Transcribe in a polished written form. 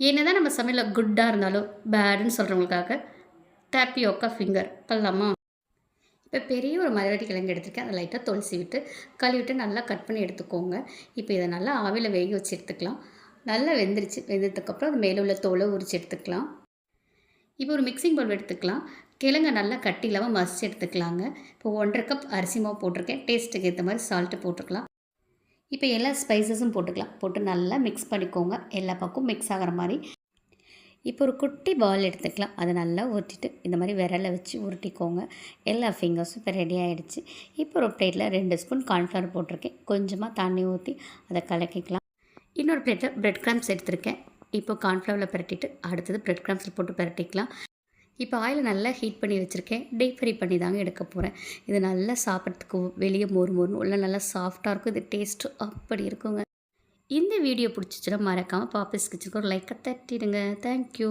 என்னதான் நம்ம சமையலில் குட்டாக இருந்தாலும் பேடுன்னு சொல்கிறவங்களுக்காக டேப்பியோக்கா ஃபிங்கர் பண்ணலாமா? இப்போ பெரிய ஒரு மரவள்ளி கிழங்கு எடுத்துருக்கேன். அதை லைட்டாக தொளிசி விட்டு கழுவிட்டு நல்லா கட் பண்ணி எடுத்துக்கோங்க. இப்போ இதை நல்லா ஆவியில் வேக வச்சு எடுத்துக்கலாம். நல்லா வெந்துருச்சு. வெந்ததுக்கப்புறம் அது மேலே உள்ள தோலை உரித்து எடுத்துக்கலாம். இப்போ ஒரு மிக்சிங் பவுல் எடுத்துக்கலாம். கிழங்கை நல்லா கட்டி இல்லாமல் மசிச்சு எடுத்துக்கலாங்க. இப்போ 1½ கப் அரிசி மாவு போட்டிருக்கேன். டேஸ்ட்டுக்கு ஏற்ற மாதிரி சால்ட்டு போட்டுக்கலாம். இப்போ எல்லா ஸ்பைசஸும் போட்டுக்கலாம். போட்டு நல்லா மிக்ஸ் பண்ணிக்கோங்க. எல்லா பக்கமும் மிக்ஸ் ஆகிற மாதிரி. இப்போ ஒரு குட்டி பால் எடுத்துக்கலாம். அதை நல்லா உருட்டிட்டு இந்த மாதிரி விரலை வச்சு உருட்டிக்கோங்க. எல்லா ஃபிங்கர்ஸும் இப்போ ரெடி ஆகிடுச்சு. இப்போ ஒரு பிளேட்டில் 2 ஸ்பூன் கார்ன்ஃப்ளவர் போட்டிருக்கேன். கொஞ்சமாக தண்ணி ஊற்றி அதை கலக்கிக்கலாம். இன்னொரு பிளேட்டில் பிரெட் கிரம்ஸ் எடுத்திருக்கேன். இப்போ கார்ன்ஃப்ளவரில் பிரட்டிட்டு அடுத்தது பிரெட் கிரம்ஸில் போட்டு பிரட்டிக்கலாம். இப்போ ஆயிலை நல்லா ஹீட் பண்ணி வச்சுருக்கேன். டீப் ஃப்ரை பண்ணி தாங்க எடுக்க போகிறேன். இது நல்லா சாப்பிட்றதுக்கு வெளியே மொறு மொறுன்னு உள்ள நல்லா சாஃப்டாக இருக்கும். இது டேஸ்ட்டு அப்படி இருக்குங்க. இந்த வீடியோ பிடிச்சிச்சுன்னா மறக்காமல் பாப்பீஸ் கிச்சனுக்கு ஒரு லைக்கை தட்டிடுங்க. தேங்க்யூ.